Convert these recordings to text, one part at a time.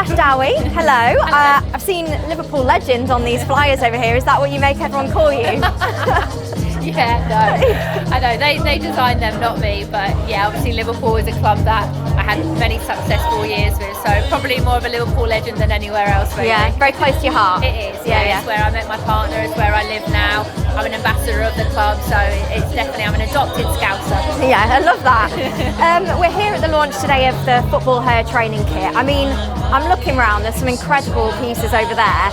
Tash Dowie, hello. I've seen Liverpool legend on these flyers over here. Is that what you make everyone call you? Yeah, no, I know, they designed them, not me, but yeah, obviously Liverpool is a club that I had many successful years with, so probably more of a Liverpool legend than anywhere else, really. Yeah, very close to your heart. It is, yeah. It's where I met my partner, it's where I live now. I'm an ambassador of the club, so it's definitely, I'm an adopted Scouser. Yeah, I love that. We're here at the launch today of the Footballher training kit. I mean, I'm looking around, there's some incredible pieces over there.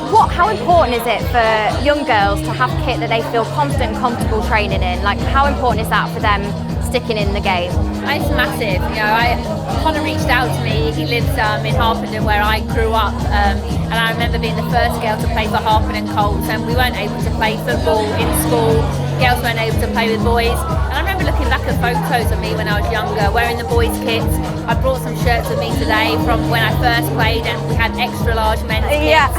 How important is it for young girls to have kit that they feel confident and comfortable training in? Like, how important is that for them sticking in the game? It's massive. You know, Connor reached out to me. He lives in Harpenden, where I grew up, and I remember being the first girl to play for Harpenden Colts, and we weren't able to play football in school. Girls weren't able to play with boys. And I remember looking back at photos of me when I was younger, wearing the boys' kits. I brought some shirts with me today from when I first played, and we had extra large men's kits. Yeah.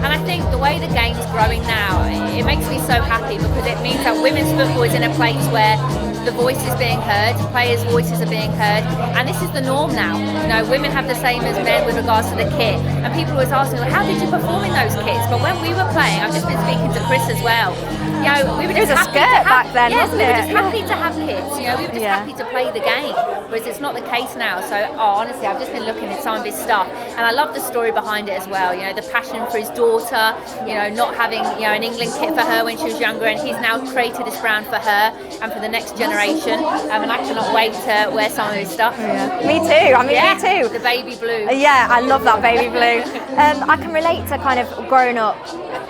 And I think the way the game's growing now, it makes me so happy, because it means that women's football is in a place where the voice is being heard, players' voices are being heard, and this is the norm now. You know, women have the same as men with regards to the kit, and people always ask me, well, how did you perform in those kits? But when we were playing, I've just been speaking to Chris as well, you know, we were just happy to have, back then, wasn't we were it? just happy to have kits, you know, we were just happy to play the game, whereas it's not the case now. So, honestly, I've just been looking at some of his stuff, and I love the story behind it as well, you know, the passion for his daughter, you know, not having, you know, an England kit for her when she was younger, and he's now created this brand for her and for the next generation, and I cannot wait to wear some of his stuff. Yeah. Me too, I mean, me too. The baby blue. Yeah, I love that baby blue. I can relate to kind of growing up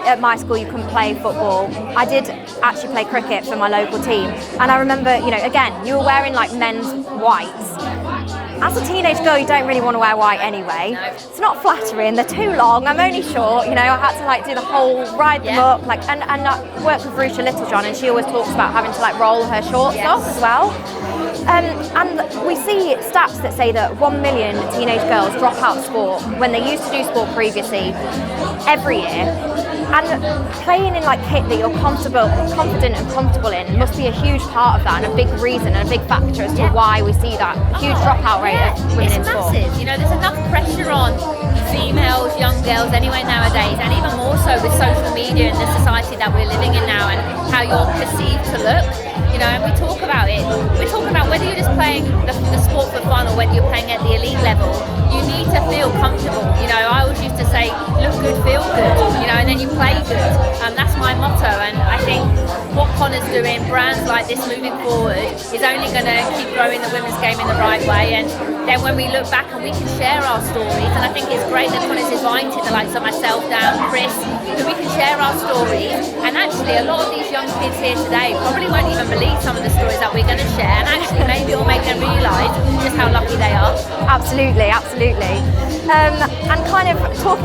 at my school, you couldn't play football. I did actually play cricket for my local team, and I remember, you know, again, you were wearing like men's whites. As a teenage girl, you don't really want to wear white anyway. No. It's not flattering, they're too long, I'm only short, you know, I had to like do the whole, ride them up, like, and I work with Rusha Littlejohn, and she always talks about having to like roll her shorts off as well. And we see stats that say that 1 million teenage girls drop out of sport when they used to do sport previously every year. And playing in like kit that you're confident and comfortable in must be a huge part of that, and a big reason and a big factor as to why we see that huge dropout rate of women in sport. It's massive. You know, there's enough pressure on females, young girls, anyway nowadays, and even more so with social media and the society that we're living in now, and how you're perceived to look. You know, and we talk about it. We're talking about whether you're just playing the sport for fun or whether you're playing at the elite level. You need to feel comfortable. You know, I always used to say, look good, feel good. You know, and then you play good. That's my motto. And I think what Connor's doing, brands like this moving forward, is only going to keep growing the women's game in the right way. And then when we look back and we can share our stories, and I think it's great that Connor's invited the likes of myself down, Chris, that we can share our stories. And actually, a lot of these young kids here today probably won't even believe some of the stories that we're going to share, and actually maybe it'll make them realise just how lucky they are. Absolutely. And kind of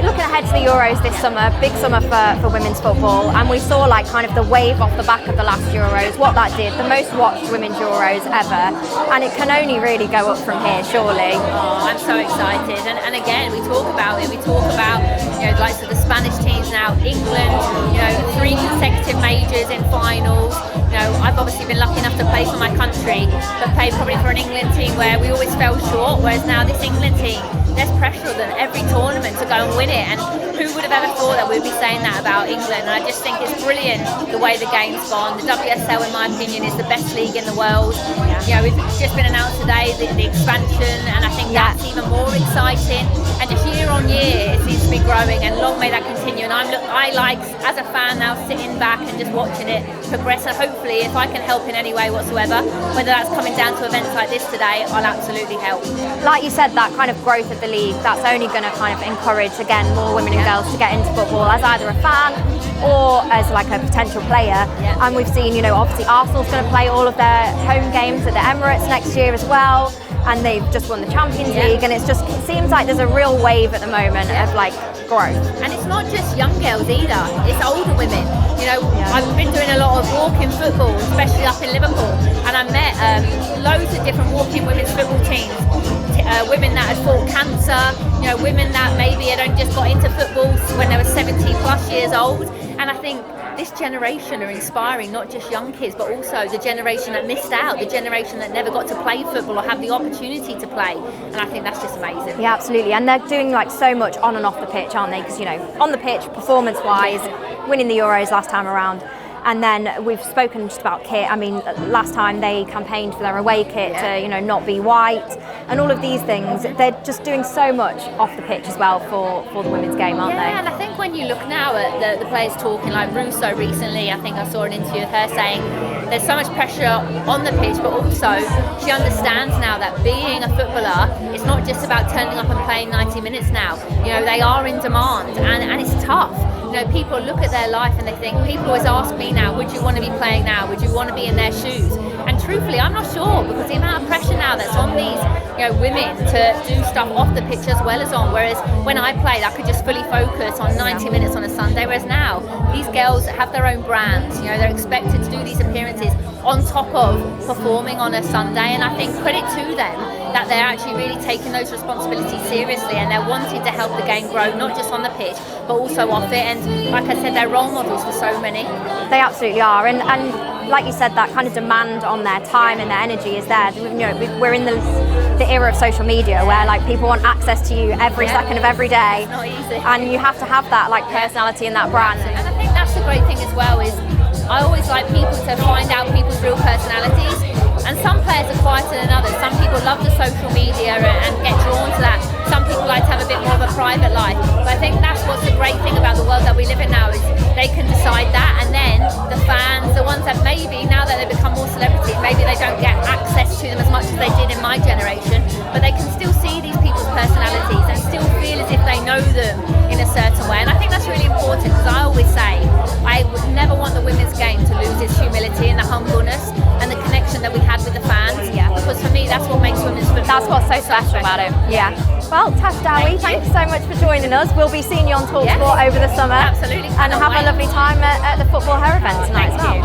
looking ahead to the Euros this summer, big summer for women's football, and we saw like kind of the wave off the back of the last Euros, what that did, the most watched women's Euros ever, and it can only really go up from here, surely. Oh, I'm so excited, and again, we talk about it, you know, like the Spanish teams now, England, you know, 3 consecutive majors in finals. You know, I've obviously been lucky enough to play for my country, but played probably for an England team where we always fell short, whereas now this England team, there's pressure on them every tournament to go and win it, and who would have ever thought that we'd be saying that about England? And I just think it's brilliant the way the game's gone. The WSL, in my opinion, is the best league in the world. You know, we've just been announced today the expansion, and I think that's even more exciting. And just year on year, it seems to be growing, and long may that continue. And I like, as a fan now, sitting back and just watching it progress, and hopefully, if I can help in any way whatsoever, whether that's coming down to events like this today, I'll absolutely help. Like you said, that kind of growth of the league, that's only going to kind of encourage, again, more women and girls to get into football as either a fan or as like a potential player. And we've seen, you know, obviously Arsenal's going to play all of their home games at the Emirates next year as well, and they've just won the Champions League, and it seems like there's a real wave at the moment of like growth. And it's not just young girls either, it's older women. You know, I've been doing a lot of walking football, especially up in Liverpool, and I met loads of different walking women's football teams. Women that had fought cancer, you know, women that maybe had only just got into football when they were 70 plus years old. And I think this generation are inspiring not just young kids, but also the generation that missed out, the generation that never got to play football or have the opportunity to play. And I think that's just amazing. Yeah, absolutely. And they're doing like so much on and off the pitch, aren't they? Because, you know, on the pitch, performance-wise, winning the Euros last time around. And then we've spoken just about kit. I mean, last time they campaigned for their away kit to, you know, not be white, and all of these things. They're just doing so much off the pitch as well for the women's game, aren't they? Yeah, and I think when you look now at the players talking, like Russo recently, I think I saw an interview with her saying there's so much pressure on the pitch, but also she understands now that being a footballer, it's not just about turning up and playing 90 minutes now. You know, they are in demand, and it's tough. You know, people look at their life and they think, people always ask me now, would you want to be playing now? Would you want to be in their shoes? And truthfully, I'm not sure, because the amount of pressure now that's on these, you know, women to do stuff off the pitch as well as on. Whereas when I played, I could just fully focus on 90 minutes on a Sunday. Whereas now, these girls have their own brands. You know, they're expected to do these appearances on top of performing on a Sunday. And I think credit to them that they're actually really taking those responsibilities seriously, and they're wanting to help the game grow, not just on the pitch, but also off it. And like I said, they're role models for so many. They absolutely are. And like you said, that kind of demand on their time and their energy is there. You know, we're in the era of social media where like people want access to you every second of every day. It's not easy. And you have to have that like personality and that brand. And I think that's the great thing as well, is I always like people to find out people's real personalities. And some players are quieter than others. Some people love the social media and get drawn to that. Some people like to have a bit more of a private life. But I think that's what's the great thing about the world that we live in now, is they can decide that, and then the fans, the ones that maybe now that they've become more celebrities, maybe they don't get access to them as much as they did in my generation, but they can still see these people's personalities and still feel as if they know them in a certain way. And I think that's really important, because I always say I would never want the women's game to lose its humility and the humbleness and the connection that we had with the fans. Because for me, that's what makes women's football. That's what's so special about it. Yeah. Well, Tash Dowie, thanks so much for joining us. We'll be seeing you on talkSPORT over the summer. Absolutely. And have a lovely time at the Footballher event tonight as well.